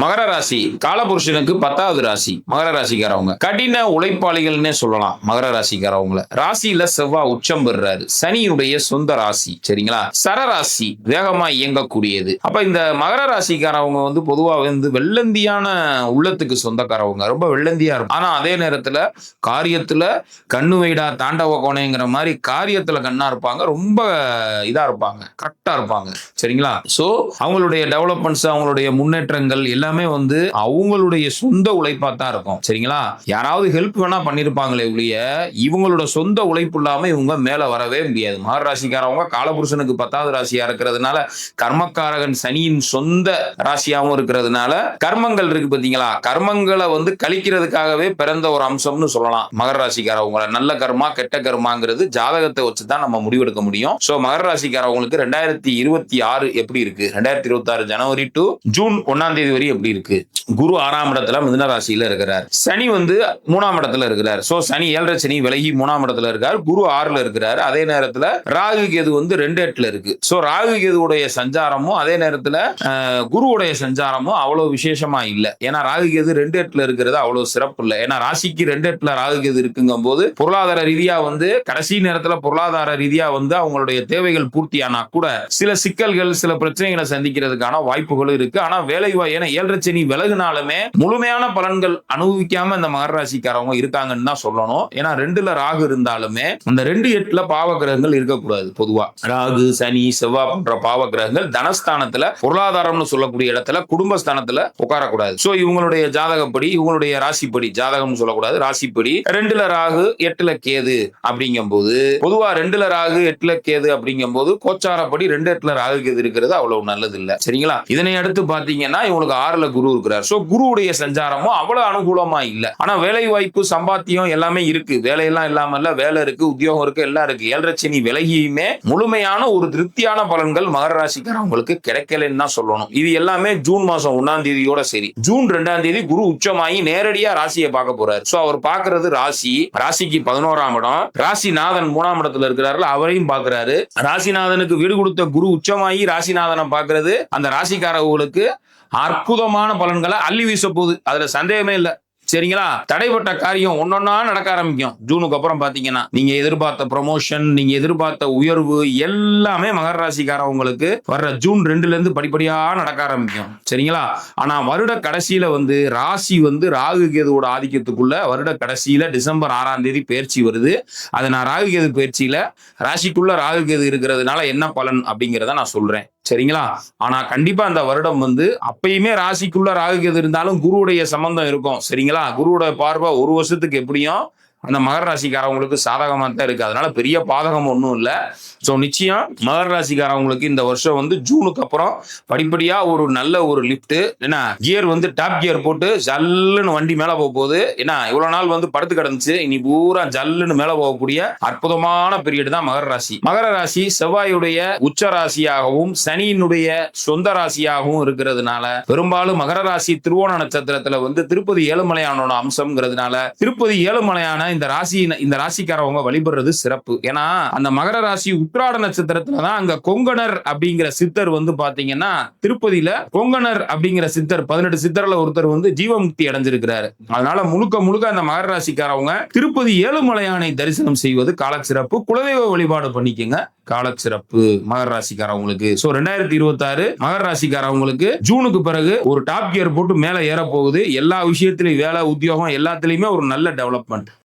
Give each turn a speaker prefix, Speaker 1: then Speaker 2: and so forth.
Speaker 1: மகர ராசி காலபுருஷனுக்கு 10வது ராசி. மகர ராசிக்காரவங்க கடின உழைப்பாளிகள்னே சொல்லலாம். மகர ராசிக்காரவங்கள ராசியில செவ்வாய் உச்சம் பெறுறாரு. சனியுடைய சொந்த ராசி, சரிங்களா? சரராசி, வேகமா இயங்கக்கூடியது. அப்ப இந்த மகர ராசிக்காரவங்க பொதுவா வெள்ளந்தியான உள்ளத்துக்கு சொந்தக்காரவங்க, ரொம்ப வெள்ளந்தியா இருக்கும். ஆனா அதே நேரத்துல காரியத்துல கண்ணு வைடா தாண்டவ கோணைங்கிற மாதிரி காரியத்துல கண்ணா இருப்பாங்க. ரொம்ப இதா இருப்பாங்க, கரெக்டா இருப்பாங்க, சரிங்களா? சோ அவங்களுடைய டெவலப்மெண்ட்ஸ், அவங்களுடைய முன்னேற்றங்கள் எல்லாமே அவங்களுடைய சொந்த உழைப்பா தான் இருக்கும், சரிங்களா? யாராவது ஹெல்ப் வேணா பண்ணிருப்பாங்களே ஒழிய இவங்களோட சொந்த உழைப்பு இல்லாம இவங்க மேல வரவே முடியாது. மகர ராசிக்காரவங்க காலபுருஷனுக்கு 10வது ராசியா இருக்கிறதுனால, கர்மக்காரகன் சனியின் சொந்த ராசியாவும் இருக்கிறதுனால கர்மங்கள் இருக்கு பாத்தீங்களா, கர்மங்களை கழிக்கிறதுக்காகவே பிறந்த ஒரு அம்சம்னு சொல்லலாம். மகர ராசிக்காரவங்க நல்ல கர்மா கெட்ட கர்மாங்கிறது ஜாதகத்தை வச்சுதான் நம்ம முடிவெடுக்க முடியும். சோ மகர ராசிக்காரவங்களுக்கு 2026 எப்படி இருக்கு, 2026 ஜனவரி டு ஜூன் 1ஆம் தேதி வரை எப்படி இருக்கு? குரு 6ஆம் இடத்துல மிதுன ராசியில இருக்கிறார். சனி 3ஆம் இடத்துல இருக்கிறார். சோ சனி 7.5 சனி விலகி 3ஆம் இடத்துல இருக்கார். குரு 6ல இருக்கிறார். அதே நேரத்துல ராகு கேது 2/8ல இருக்கு. சோ ராகு கேதுவுடைய சஞ்சாரமும் அதே நேரத்துல குருவுடைய சஞ்சாரமும் அவ்வளவு விசேஷமா இல்ல. ஏன்னா ராகு கேது 2/8ல இருக்கிறது அவ்வளவு சிறப்பு இல்லை. ஏன்னா ராசிக்கு 2/8ல ராகு கேது இருக்குங்கும் போது பொருளாதார ரீதியா கடைசி நேரத்துல பொருளாதார ரீதியா அவங்களுடைய தேவைகள் பூர்த்தியானா கூட சில சிக்கல்கள் சில பிரச்சனைகளை சந்திக்கிறதுக்கான வாய்ப்புகளும் இருக்கு. ஆனா வேலை ஏன்னா 7.5 சனி விலகுனாலுமே முழுமையான பலன்கள் அனுபவிக்காம இந்த மகர ராசிக்காரவங்க இருக்காங்கன்னு தான் சொல்லணும். ஏன்னா 2ல ராகு இருந்தாலுமே அந்த 2/8ல பாவ கிரகங்கள் இருக்கக்கூடாது. பொதுவா ராகு சனி செவ்வாய் போன்ற பாவ கிரகங்கள் தனஸ்தானத்துல பொருளாதாரம்னு சொல்லக்கூடிய இடத்துல குடும்பஸ்தானத்துல உட்காரக்கூடாது. சோ இவங்களுடைய ஜாதகப்படி இவங்களுடைய ராசிப்படி, ஜாதகம்னு சொல்லக்கூடாது, ராசிப்படி 2ல ராகு 8ல கேது அப்படிங்கும் போது பொதுவா 2ல ராகு 8ல கேது அப்படிங்கும் போது கோச்சாரப்படி 2/8ல ராகு கேது இருக்கிறது அவ்வளவு நல்லது இல்ல, சரிங்களா? இதனை அடுத்து பாத்தீங்கன்னா இவங்களுக்கு 6ல குரு இருக்கிறார். சோ குருவுடைய சஞ்சாரமும் அவ்வளவு அனுகூலமா இல்ல. ஆனா வேலை வாய்ப்பு சம்பாத்தியம் எல்லாமே இருக்கு. வேலையெல்லாம் இல்லாம இல்ல, வேலை இருக்கு, உத்தியோகம் இருக்கு, எல்லாம் இருக்கு. 7.5 சனி விலகியுமே முழுமையான ஒரு திருப்தியான பலன்கள் மகர ராசிக்காரவங்களுக்கு கிடைக்கலன்னு தான் சொல்லணும். இது எல்லாமே ஜூன் மாசம் 1ஆம் தேதியோட சரி. ஜூன் 2ஆம் தேதி குரு உச்சமாகி நேரடியா ராசியை பார்க்க போறாரு. சோ அவர் பார்க்கிறது ராசிக்கு 11ஆம் இடம். ராசிநாதன் 3ஆம் இடத்துல இருக்கிறாரு, அவரையும் பார்க்கிறாரு. ராசிநாதனுக்கு வீடு கொடுத்த குரு உச்சமாகி ராசிநாதனை பார்க்கிறது அந்த ராசிக்காரர்களுக்கு அற்புதமான பலன்களை அள்ளி வீச போகுது. அதுல சந்தேகமே இல்ல, சரிங்களா? தடைப்பட்ட காரியம் ஒன்னொன்னா நடக்க ஆரம்பிக்கும். ஜூனுக்கு அப்புறம் பாத்தீங்கன்னா நீங்க எதிர்பார்த்த ப்ரமோஷன், நீங்க எதிர்பார்த்த உயர்வு எல்லாமே மகர ராசிக்காரவங்களுக்கு வர்ற ஜூன் 2ல இருந்து படிப்படியா நடக்க ஆரம்பிக்கும், சரிங்களா? ஆனா வருட கடைசியில ராசி ராகு கேதுவோட ஆதிக்கத்துக்குள்ள வருட கடைசியில டிசம்பர் 6ஆம் தேதி பயிற்சி வருது. அது நான் ராகு கேது பயிற்சியில ராசிக்குள்ள ராகு கேது இருக்கிறதுனால என்ன பலன் அப்படிங்கிறத நான் சொல்றேன், சரிங்களா? ஆனா கண்டிப்பா அந்த வருடம் அப்பயுமே ராசிக்குள்ள ராகு கேது இருந்தாலும் குருவுடைய சம்பந்தம் இருக்கும், சரிங்களா? குருவோட பார்வை ஒரு வருஷத்துக்கு எப்படியும் அந்த மகர ராசிக்காரவங்களுக்கு சாதகமா தான் இருக்கு. அதனால பெரிய பாதகம் ஒன்றும் இல்லை. ஸோ நிச்சயம் மகர ராசிக்காரவங்களுக்கு இந்த வருஷம் ஜூனுக்கு அப்புறம் படிப்படியா ஒரு நல்ல ஒரு லிப்ட், என்ன கியர் டாப் கியர் போட்டு ஜல்லுன்னு வண்டி மேல போக போகுது. ஏன்னா இவ்வளவு நாள் படுத்து கிடந்துச்சு, இனி பூரா ஜல்லுன்னு மேல போகக்கூடிய அற்புதமான பீரியட் தான் மகர ராசி. மகர ராசி செவ்வாயுடைய உச்ச ராசியாகவும் சனியினுடைய சொந்த ராசியாகவும் இருக்கிறதுனால பெரும்பாலும் மகர ராசி திருவோண நட்சத்திரத்துல திருப்பதி ஏழுமலையானோட அம்சம்ங்கிறதுனால திருப்பதி ஏழுமலையான இந்த ராசிக்காரவங்க வழிபடுறது சிறப்பு. ஏன்னா அந்த மகர ராசி உத்திராட நட்சத்திரத்துலதான் அங்க கொங்கணர் அப்படிங்கிற சித்தர் பாத்தீங்கன்னா திருப்பதியில கொங்கணர் அப்படிங்கிற சித்தர் 18 சித்தர்ல ஒருத்தர் ஜீவமுக்தி அடைஞ்சிருக்கிறாரு. அதனால முழுக்க அந்த மகர ராசிக்காரவங்க திருப்பதி ஏழுமலையானை தரிசனம் செய்வது காலச்சிறப்பு. குலதெய்வ வழிபாடு பண்ணிக்கங்க, காலச்சிறப்பு மகர ராசிக்காரவங்களுக்கு. சோ 2026 மகர ராசிக்காரவங்களுக்கு ஜூனுக்கு பிறகு ஒரு டாப் கியர் போட்டு மேல ஏற போகுது. எல்லா விஷயத்திலையும் வேலை உத்தியோகம் எல்லாத்திலையுமே ஒரு நல்ல டெவலப்மெண்ட்.